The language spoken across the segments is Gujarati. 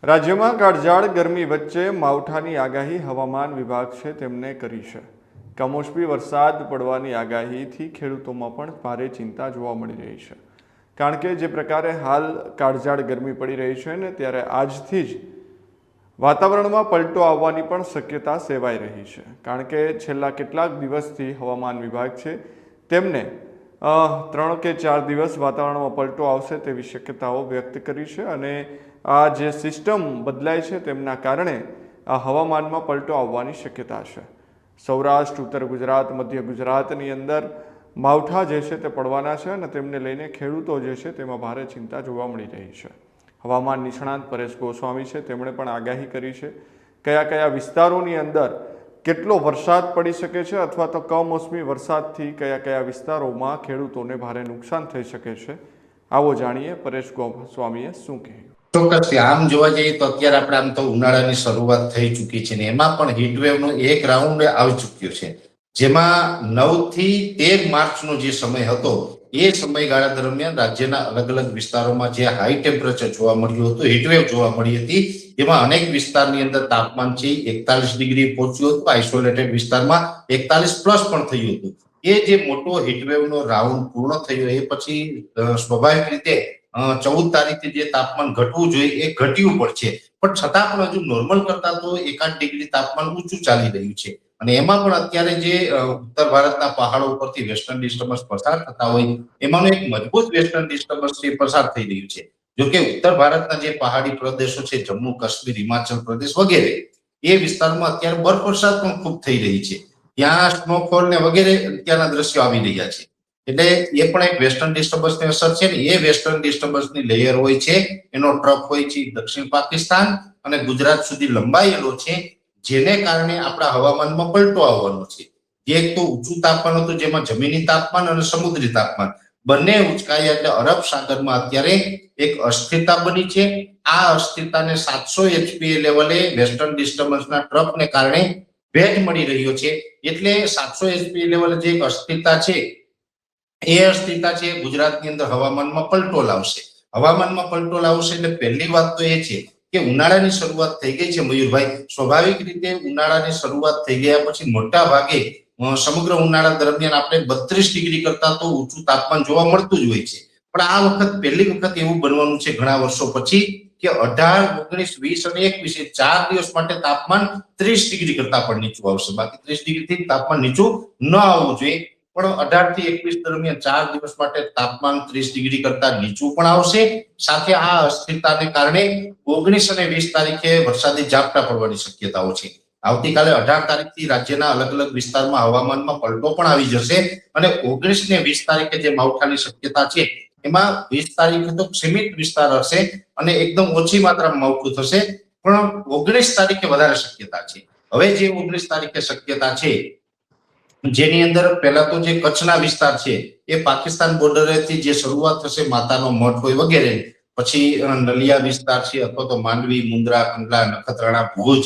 રાજ્યમાં કાળઝાળ ગરમી વચ્ચે માવઠાની આગાહી હવામાન વિભાગ છે તેમને કરી છે। કમોસમી વરસાદ પડવાની આગાહીથી ખેડૂતોમાં પણ ભારે ચિંતા જોવા મળી રહી છે, કારણ કે જે પ્રકારે હાલ કાળઝાળ ગરમી પડી રહી છે ને ત્યારે આજથી જ વાતાવરણમાં પલટો આવવાની પણ શક્યતા સેવાઈ રહી છે, કારણ કે છેલ્લા કેટલાક દિવસથી હવામાન વિભાગ છે તેમને 3 કે 4 દિવસ વાતાવરણમાં પલટો આવશે તેવી શક્યતાઓ વ્યક્ત કરી છે। અને આ જે સિસ્ટમ બદલાય છે તેમના કારણે આ હવામાનમાં પલટો આવવાની શક્યતા છે। સૌરાષ્ટ્ર, ઉત્તર ગુજરાત, મધ્ય ગુજરાતની અંદર માવઠા જે છે તે પડવાના છે અને તેમને લઈને ખેડૂતો જે છે તેમાં ભારે ચિંતા જોવા મળી રહી છે। હવામાન નિષ્ણાંત પરેશ ગોસ્વામી છે તેમણે પણ આગાહી કરી છે કયા કયા વિસ્તારોની અંદર કેટલો વરસાદ પડી શકે છે અથવા તો કમોસમી વરસાદથી કયા કયા વિસ્તારોમાં ખેડૂતોને ભારે નુકસાન થઈ શકે છે। આવો જાણીએ પરેશ ગોસ્વામીએ શું કહ્યું। ચોક્કસ આમ જોવા જઈએ તો અત્યારે આપણે આમ તો ઉનાળાની શરૂઆત થઈ ચૂકી છે ને એમાં પણ હીટવેવનો એક રાઉન્ડ આવી ચૂક્યો છે, જેમાં 9 થી 13 માર્ચનો જે સમય હતો એ સમયગાળા દરમિયાન રાજ્યના અલગ અલગ વિસ્તારોમાં જે હાઈ ટેમ્પરેચર જોવા મળ્યું હતું, હીટવેવ જોવા મળી હતી, જેમાં અનેક વિસ્તારની અંદર તાપમાન છે 41 ડિગ્રી પહોંચ્યું હતું, આઇસોલેટેડ વિસ્તારમાં 41 પ્લસ પણ થયું હતું। એ જે મોટો હીટવેવનો રાઉન્ડ પૂર્ણ થયો એ પછી સ્વાભાવિક રીતે 14 તારીખે જે તાપમાન ઘટવું જોઈએ એ ઘટ્યું પણ છે, પણ છતાં પણ હજુ નોર્મલ કરતા તો 1-8 ડિગ્રી તાપમાન ઊંચું ચાલી રહ્યું છે। અને એમાં પણ અત્યારે જે ઉત્તર ભારતના પહાડો ઉપરથી વેસ્ટર્ન ડિસ્ટર્બન્સ પસાર થતા હોય એમાંનું એક મજબૂત વેસ્ટર્ન ડિસ્ટર્બન્સ છે પસાર થઈ રહ્યું છે। જોકે ઉત્તર ભારતના જે પહાડી પ્રદેશો છે, જમ્મુ કાશ્મીર, હિમાચલ પ્રદેશ વગેરે, એ વિસ્તારમાં અત્યારે બરફવર્ષા પણ ખૂબ થઈ રહી છે, ત્યાં સ્નોફોલ ને વગેરે ત્યાંના દ્રશ્યો આવી રહ્યા છે। એટલે એ પણ એક વેસ્ટર્ન ડિસ્ટર્બન્સની અસર છે ને એ વેસ્ટર્ન ડિસ્ટર્બન્સની લેયર હોય છે, એનો ટ્રફ હોય છે દક્ષિણ પાકિસ્તાન અને ગુજરાત સુધી લંબાયેલો છે, જેને કારણે આપણા હવામાનમાં પલટો આવવાનો છે। જે એક તો ઊંચું તાપમાન હતું જેમાં જમીની તાપમાન અને સમુદ્રી તાપમાન બંને ઉંચકાયા એટલે અરબ સાગરમાં અત્યારે એક અસ્થિરતા બની છે। આ અસ્થિરતાને 700 એચપીએ લેવલે વેસ્ટર્ન ડિસ્ટર્બન્સના ટ્રફને કારણે ભેજ મળી રહ્યો છે, એટલે 700 એચપીએ લેવલે જે એક અસ્થિરતા છે એ અસ્થિરતા છે ગુજરાતની અંદર હવામાનમાં પલટો લાવશે। હવામાનમાં પલટો લાવશે એટલે પહેલી વાત તો એ છે કે ઉનાળાની શરૂઆત થઈ ગઈ છે મયુરભાઈ। સ્વાભાવિક રીતે ઉનાળાની શરૂઆત થઈ ગયા પછી મોટા ભાગે સમગ્ર ઉનાળા દરમિયાન આપણે 32 ડિગ્રી કરતા તો ઊંચું તાપમાન જોવા મળતું જ હોય છે, પણ આ વખત પહેલી વખત એવું બનવાનું છે ઘણા વર્ષો પછી કે 18, 19, 20 અને 21 4 દિવસ માટે તાપમાન 30 ડિગ્રી કરતા પણ નીચું આવશે। બાકી 30 ડિગ્રીથી તાપમાન નીચું ન આવવું જોઈએ, પણ 18 થી 21 દરમિયાન 4 દિવસ માટે તાપમાન 30 ડિગ્રી કરતા નીચું પણ આવશે। સાથે આ અસ્થિરતાને કારણે 19 અને 20 તારીખે વરસાદી ઝાપટા પડવાની શક્યતાઓ છે। આવતીકાલે 18 તારીખથી રાજ્યના અલગ અલગ વિસ્તારમાં હવામાનમાં પલટો પણ આવી જશે અને 19 ને 20 તારીખે જે માવઠાની શક્યતા છે એમાં 20 તારીખે તો સીમિત વિસ્તાર હશે અને એકદમ ઓછી માત્રામાં માવઠું થશે, પણ 19 તારીખે વધારે શક્યતા છે। હવે જે 19 તારીખે શક્યતા છે જેની અંદર પહેલા તો જે કચ્છના વિસ્તાર છે એ પાકિસ્તાન બોર્ડરેથી જે શરૂઆત થશે માતાનો મઠ હોય વગેરે, પછી નલિયા વિસ્તાર છે અથવા તો માંડવી, મુન્દ્રા, કંડલા, નખત્રાણા, ભુજ,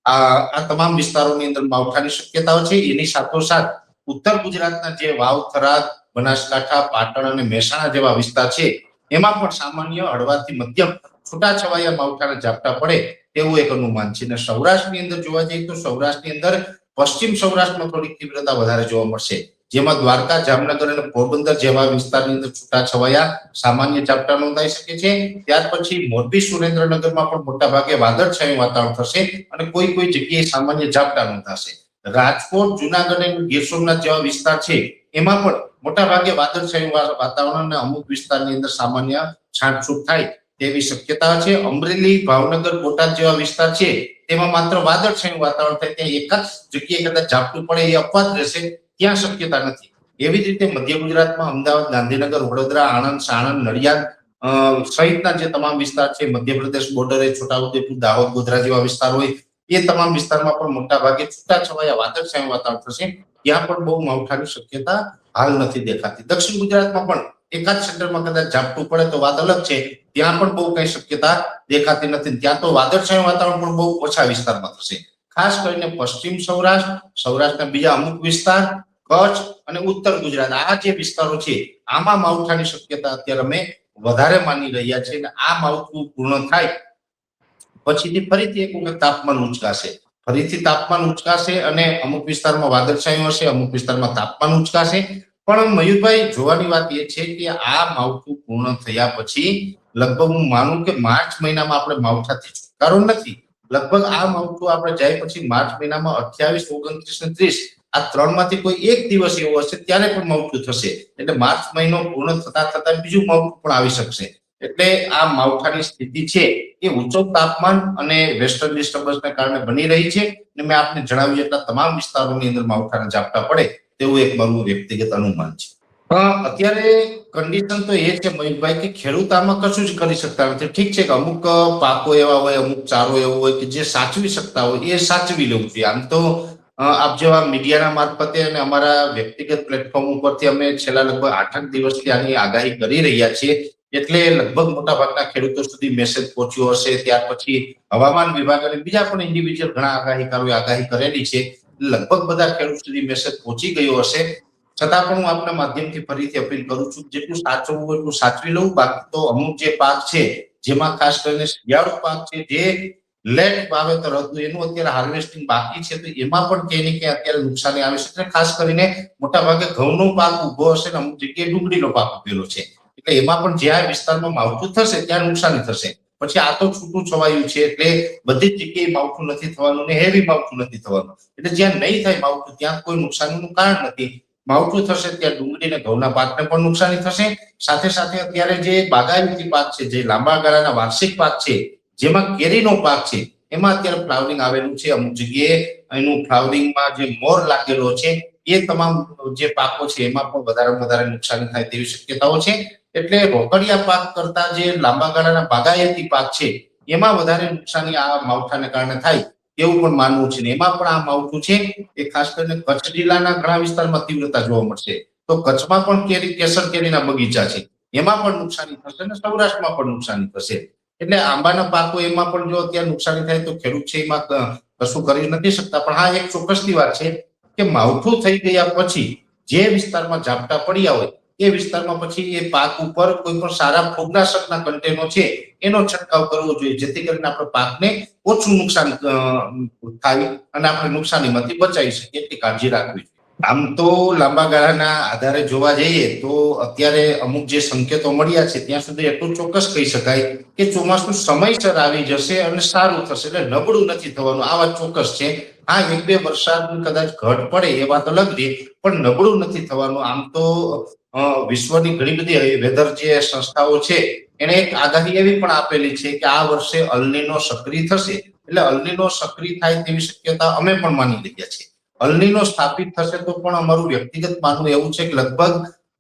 આ તમામ વિસ્તારોની અંદર માવઠાની શક્યતાઓ છે। એની સાથોસાથ ઉત્તર ગુજરાતના જે વાવ, થરાદ, બનાસકાંઠા, પાટણ અને મહેસાણા જેવા વિસ્તાર છે એમાં પણ સામાન્ય હળવાથી મધ્યમ છૂટાછવાયા માવઠાના ઝાપટા પડે તેવું એક અનુમાન છે। અને સૌરાષ્ટ્રની અંદર જોવા જઈએ તો સૌરાષ્ટ્રની અંદર પશ્ચિમ સૌરાષ્ટ્રમાં થોડીક તીવ્રતા વધારે જોવા મળશે, જેમાં દ્વારકા, જામનગર અને પોરબંદર જેવા વિસ્તારની અંદર છૂટાછવાયા સામાન્ય ઝાપટા નોંધાઈ શકે છે। ત્યાર પછી મોરબી, સુરેન્દ્રનગરમાં પણ મોટા ભાગે વાદળછાયું વાતાવરણ થશે અને કોઈ કોઈ જગ્યાએ સામાન્ય ઝાપટા નોંધાશે। રાજકોટ, જુનાગઢ અને ગીર સોમનાથ જેવા વિસ્તાર છે એમાં પણ મોટા ભાગે વાદળછાયું વાતાવરણ અને અમુક વિસ્તારની અંદર સામાન્ય છાંટછૂટ થાય તેવી શક્યતા છે। અમરેલી, ભાવનગર, બોટાદ જેવા વિસ્તાર છે તેમાં માત્ર વાદળછાયું વાતાવરણ થાય, ત્યાં એક જ જગ્યાએ કદાચ ઝાપટું પડે એ અપવાદ રહેશે, ત્યાં શક્યતા નથી। એવી જ રીતે મધ્ય ગુજરાતમાં અમદાવાદ, ગાંધીનગર, વડોદરા, આણંદ, સાણંદ, નડિયાદ સહિતના જે તમામ વિસ્તાર છે, મધ્યપ્રદેશ બોર્ડરે છોટાઉદેપુર, દાહોદ, ગોધરા જેવા વિસ્તાર હોય એ તમામ વિસ્તારમાં પણ મોટા ભાગે છૂટાછવાયા વાદળછાયું વાતાવરણ થશે, ત્યાં પણ બહુ માવઠાની શક્યતા હાલ નથી દેખાતી। દક્ષિણ ગુજરાતમાં પણ એકાદ સેન્ટરમાં કદાચ ઝાપટું પડે તો વાત અલગ છે, ત્યાં પણ બહુ કઈ શક્યતા દેખાતી નથી, ત્યાં તો વાદળછાયું વાતાવરણ પણ બહુ ઓછા વિસ્તારમાં થશે। ખાસ કરીને પશ્ચિમ સૌરાષ્ટ્ર, સૌરાષ્ટ્રના બીજા અમુક વિસ્તાર, કચ્છ અને ઉત્તર ગુજરાત આ જે વિસ્તારો છે આમાં માવઠાની શક્યતા અત્યારે અમે વધારે માની રહ્યા છીએ અને આ માવઠું પૂર્ણ થાય પછીથી ફરીથી એક વખત તાપમાન ઉંચકાશે, ફરીથી તાપમાન ઉંચકાશે અને અમુક વિસ્તારમાં વાદળછાયું હશે, અમુક વિસ્તારમાં તાપમાન ઉંચકાશે. પણ મયુરભાઈ, જોવાની વાત એ છે કે આ માવઠું પૂર્ણ થયા પછી લગભગ હું માનું કે માર્ચ મહિનામાં આપણે માવઠાથી છુટકારો નથી. લગભગ આ માવઠું આપણે જાય પછી માર્ચ મહિનામાં 28, 29 ને 30 આ ત્રણમાંથી કોઈ એક દિવસ એવો હશે ત્યારે પણ માવઠું થશે. એટલે માર્ચ મહિનો પૂર્ણ થતા થતા બીજું માવઠું પણ આવી શકશે. એટલે આ માવઠાની સ્થિતિ છે એ ઊંચો તાપમાન અને વેસ્ટર્ન ડિસ્ટર્બન્સને કારણે બની રહી છે. અને મેં આપને જણાવ્યું એટલા તમામ વિસ્તારોની અંદર માવઠાના ઝાપટા પડે તેવું એક મારું વ્યક્તિગત અનુમાન છે. અત્યારે કન્ડિશન તો એ છે મયુરભાઈ કે ખેડૂત આમાં કશું જ કરી શકતા નથી. ઠીક છે કે અમુક પાકો એવા હોય, અમુક ચારો એવો હોય કે જે સાચવી શકતા હોય એ સાચવી લેવું જોઈએ. આમ તો આપ જેવા મીડિયાના મારફતે અને અમારા વ્યક્તિગત પ્લેટફોર્મ ઉપરથી અમે છેલ્લા લગભગ 8 દિવસથી આની આગાહી કરી રહ્યા છીએ. એટલે લગભગ મોટાભાગના ખેડૂતો સુધી મેસેજ પહોંચ્યો હશે. ત્યાર પછી હવામાન વિભાગ અને બીજા પણ ઇન્ડિવિજ્યુઅલ ઘણા આગાહીકારોએ આગાહી કરેલી છે. લગભગ બધા ખેડૂત સુધી મેસેજ પહોંચી ગયો હશે. છતાં પણ હું આપના માધ્યમથી ફરીથી અપીલ કરું છું, જેટલું સાચવવું હોય એટલું સાચવી લઉં. બાકી તો અમુક જે પાક છે, જેમાં ખાસ કરીને શિયાળુ પાક છે, જે લેટ વાવેતર હતું એનું અત્યારે હાર્વેસ્ટિંગ બાકી છે, તો એમાં પણ ક્યાંય ને ક્યાંય અત્યારે નુકસાની આવે છે. ખાસ કરીને મોટાભાગે ઘઉંનો પાક ઉભો હશે ને અમુક જગ્યાએ ડુંગળીનો પાક ઉભેલો છે. એટલે એમાં પણ જ્યાં વિસ્તારમાં માવઠું થશે ત્યાં નુકસાની થશે. પછી આ તો છૂટું છવાયું છે, એટલે બધી જ જગ્યાએ માવઠું નથી થવાનું ને હેવી માવઠું નથી થવાનું. એટલે જ્યાં નહીં થાય માવઠું ત્યાં કોઈ નુકસાનીનું કારણ નથી. માવઠું થશે ત્યાં ડુંગળી અને ઘઉંના પાકને પણ નુકસાની થશે. સાથે સાથે અત્યારે જે બાગાયતી પાક છે, જે લાંબા ગાળાના વાર્ષિક પાક છે, જેમાં કેરીનો પાક છે, એમાં અત્યારે ફ્લાવરિંગ આવેલું છે. અમુક જગ્યાએ એનું ફ્લાવરિંગમાં જે મોર લાગેલો છે, એ તમામ જે પાકો છે એમાં પણ વધારે નુકસાની થાય તેવી શક્યતાઓ છે. એટલે રોકડિયા પાક કરતા જે લાંબા ગાળાના બાગાયતી પાક છે એમાં વધારે નુકસાની આ માવઠાને કારણે થાય એવું પણ માનવું છે. એમાં પણ આ માવઠું છે એ ખાસ કરીને કચ્છ જિલ્લાના ઘણા વિસ્તારમાં તીવ્રતા જોવા મળશે. તો કચ્છમાં પણ કેસર કેરીના બગીચા છે, એમાં પણ નુકસાની થશે અને સૌરાષ્ટ્રમાં પણ નુકસાની થશે. એટલે આંબાના પાકો એમાં પણ જો અત્યારે નુકસાની થાય તો ખેડૂત છે એમાં કશું કરી નથી શકતા. પણ હા, એક ચોક્કસની વાત છે કે માવઠું થઈ ગયા પછી જે વિસ્તારમાં ઝાપટા પડ્યા હોય એ વિસ્તારમાં પછી એ પાક ઉપર કોઈ પણ સારા ફૂગનાશકના કન્ટેનો છે એનો છંટકાવ કરવો જોઈએ, જેથી કરીને આપણે પાકને ઓછું નુકસાન થાય અને આપણે નુકસાનીમાંથી બચાવી શકીએ એટલી કાળજી રાખવી. આમ તો લાંબા ગાળાના આધારે જોવા જઈએ તો અત્યારે અમુક જે સંકેતો મળ્યા છે ત્યાં સુધી એટલું ચોક્કસ કહી શકાય કે ચોમાસું સમયસર આવી જશે અને સારું થશે. એટલે નબળું નથી થવાનું, આ વાત ચોક્કસ છે. હા, 1-2 વરસાદ કદાચ ઘટ પડે એ વાત અલગ રહી, પણ નબળું નથી થવાનું. આમ તો વિશ્વની ઘણી બધી વેધર જે સંસ્થાઓ છે એને એક આગાહી એવી પણ આપેલી છે કે આ વર્ષે અલ નીનો સક્રિય થશે. એટલે અલ નીનો સક્રિય થાય તેવી શક્યતા અમે પણ માની રહ્યા છીએ. અલ નીનો સ્થાપિત થશે તો પણ અમારું વ્યક્તિગત માનવું એવું છે કે લગભગ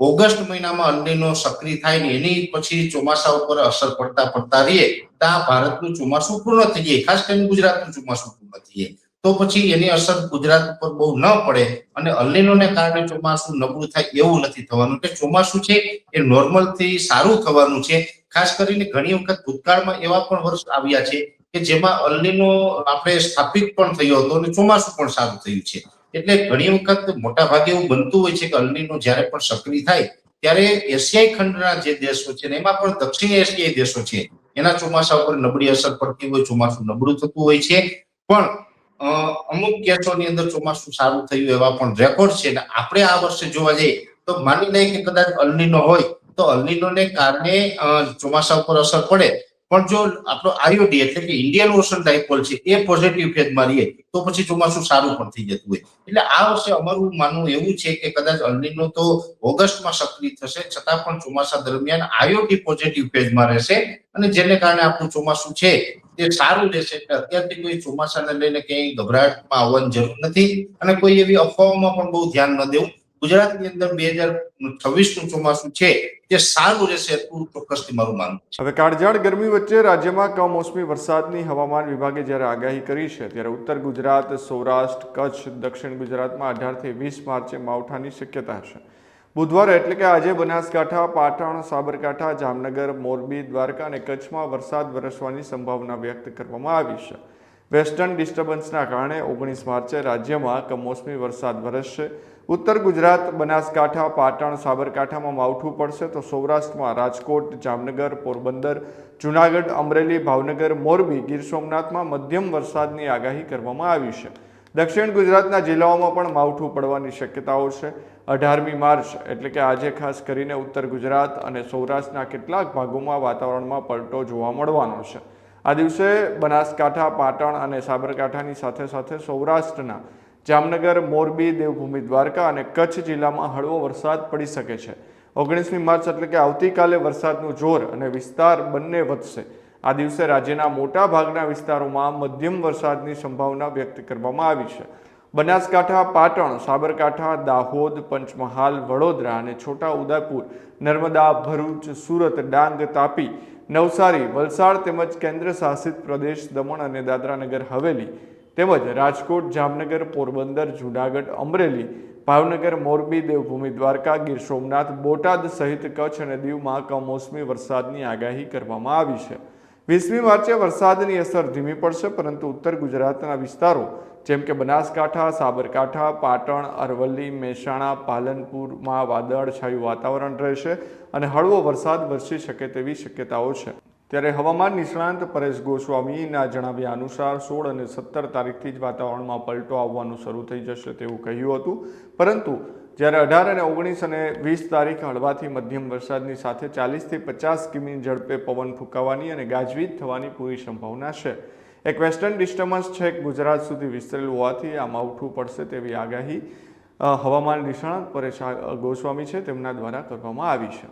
ઓગસ્ટ મહિનામાં અલ નીનો સક્રિય થાય ને એની પછી ચોમાસા ઉપર અસર પડતા રહીએ ત્યાં ભારતનું ચોમાસું પૂર્ણ થઈ જાય, ખાસ કરીને ગુજરાતનું ચોમાસું પૂર્ણ થઈ જાય. તો પછી એની અસર ગુજરાત ઉપર બહુ ન પડે અને અલ નીનોને કારણે ચોમાસું નબળું થાય એવું નથી થવાનું. એટલે ચોમાસું છે એ નોર્મલ થી સારું થવાનું છે. ખાસ કરીને ઘણી વખત ભૂતકાળમાં એવા પણ વર્ષ આવ્યા છે કે જેમાં અલ નીનો આપણે સ્થાપિત પણ થયો હતો અને ચોમાસું પણ સારું થયું છે. એટલે ઘણી વખત મોટા ભાગે એવું બનતું હોય છે કે અલ નીનો જ્યારે પણ સક્રિય થાય ત્યારે એશિયાઈ ખંડના જે દેશો છે એમાં પણ દક્ષિણ એશિયાઈ દેશો છે એના ચોમાસા ઉપર નબળી અસર પડતી હોય, ચોમાસું નબળું થતું હોય છે. પણ અમુક કેસોની અંદર ચોમાસું સારું થયું એવા પણ રેકોર્ડ છે. અને આપણે આ વર્ષે જોવા જઈએ તો માની લઈએ કે કદાચ અલ નીનો હોય તો અલ નીનોને કારણે ચોમાસા ઉપર અસર પડે, પણ જો આપણો આઈઓડી એટલે કે ઇન્ડિયન ઓશન ડાયપોલ છે એ પોઝિટિવ ફેઝમાં રહીએ તો પછી ચોમાસું સારું પણ થઈ જતું હોય. એટલે આ વર્ષે અમારું માનવું એવું છે કે કદાચ અલ નીનો તો ઓગસ્ટમાં સક્રિય થશે, છતાં પણ ચોમાસા દરમિયાન આઈઓડી પોઝિટિવ ફેઝમાં રહેશે અને જેને કારણે આપણું ચોમાસું છે તે સારું રહેશે. એટલે અત્યારથી કોઈ ચોમાસાને લઈને ક્યાંય ગભરાટમાં આવવાની જરૂર નથી અને કોઈ એવી અફવાઓમાં પણ બહુ ધ્યાન ન દેવું. ગુજરાતની અંદર 2026નું ચોમાસું છે તે સારું રહેશે એટલું ચોક્કસથી મારું માનવું છે. હવે કાળઝાળ ગરમી વચ્ચે રાજ્યમાં કમોસમી વરસાદની હવામાન વિભાગે જ્યારે આગાહી કરી છે ત્યારે ઉત્તર ગુજરાત, સૌરાષ્ટ્ર, કચ્છ, દક્ષિણ ગુજરાતમાં 18 થી 20 માર્ચે માવઠાની શક્યતા હશે. બુધવારે એટલે કે આજે બનાસકાંઠા, પાટણ, સાબરકાંઠા, જામનગર, મોરબી, દ્વારકા અને કચ્છમાં વરસાદ વરસવાની સંભાવના વ્યક્ત કરવામાં આવી છે. વેસ્ટર્ન ડિસ્ટર્બન્સના કારણે 19 માર્ચે રાજ્યમાં કમોસમી વરસાદ વરસશે. ઉત્તર ગુજરાત, બનાસકાંઠા, પાટણ, સાબરકાંઠામાં માવઠું પડશે તો સૌરાષ્ટ્રમાં રાજકોટ, જામનગર, પોરબંદર, જૂનાગઢ, અમરેલી, ભાવનગર, મોરબી, ગીર સોમનાથમાં મધ્યમ વરસાદની આગાહી કરવામાં આવી છે. દક્ષિણ ગુજરાતના જિલ્લાઓમાં પણ માવઠું પડવાની શક્યતાઓ છે. 18મી માર્ચ એટલે કે આજે ખાસ કરીને ઉત્તર ગુજરાત અને સૌરાષ્ટ્રના કેટલાક ભાગોમાં વાતાવરણમાં પલટો જોવા મળવાનો છે. આ દિવસે બનાસકાંઠા, પાટણ અને સાબરકાંઠાની સાથે સાથે સૌરાષ્ટ્રના જામનગર, મોરબી, દેવભૂમિ દ્વારકા અને કચ્છ જિલ્લામાં હળવો વરસાદ પડી શકે છે. 19મી માર્ચ એટલે કે આવતીકાલે વરસાદનું જોર અને વિસ્તાર બંને વધશે. આ દિવસે રાજ્યના મોટા ભાગના વિસ્તારોમાં મધ્યમ વરસાદની સંભાવના વ્યક્ત કરવામાં આવી છે. બનાસકાંઠા, પાટણ, સાબરકાંઠા, દાહોદ, પંચમહાલ, વડોદરા અને છોટા ઉદેપુર, નર્મદા, ભરૂચ, સુરત, ડાંગ, તાપી, નવસારી, વલસાડ તેમજ કેન્દ્ર શાસિત પ્રદેશ દમણ અને દાદરાનગર હવેલી તેમજ રાજકોટ, જામનગર, પોરબંદર, જૂનાગઢ, અમરેલી, ભાવનગર, મોરબી, દેવભૂમિ દ્વારકા, ગીર સોમનાથ, બોટાદ સહિત કચ્છ અને દીવમાં કમોસમી વરસાદની આગાહી કરવામાં આવી છે. 20મી માર્ચે વરસાદની અસર ધીમી પડશે, પરંતુ ઉત્તર ગુજરાતના વિસ્તારો જેમ કે બનાસકાંઠા, સાબરકાંઠા, પાટણ, અરવલ્લી, મહેસાણા, પાલનપુરમાં વાદળછાયું વાતાવરણ રહેશે અને હળવો વરસાદ વરસી શકે તેવી શક્યતાઓ છે. ત્યારે હવામાન નિષ્ણાંત પરેશ ગોસ્વામીના જણાવ્યા અનુસાર 16 અને 17 તારીખથી જ વાતાવરણમાં પલટો આવવાનું શરૂ થઈ જશે તેવું કહ્યું હતું, પરંતુ જ્યારે 18 અને 19 અને 20 તારીખ હળવાથી મધ્યમ વરસાદની સાથે 40થી 50 કિમી ઝડપે પવન ફૂંકાવાની અને ગાજવીજ થવાની પૂરી સંભાવના છે. એક વેસ્ટર્ન ડિસ્ટર્બન્સ છેક ગુજરાત સુધી વિસ્તરેલું હોવાથી આ માવઠું પડશે તેવી આગાહી હવામાન નિષ્ણાંત પરેશ ગોસ્વામી છે તેમના દ્વારા કરવામાં આવી છે.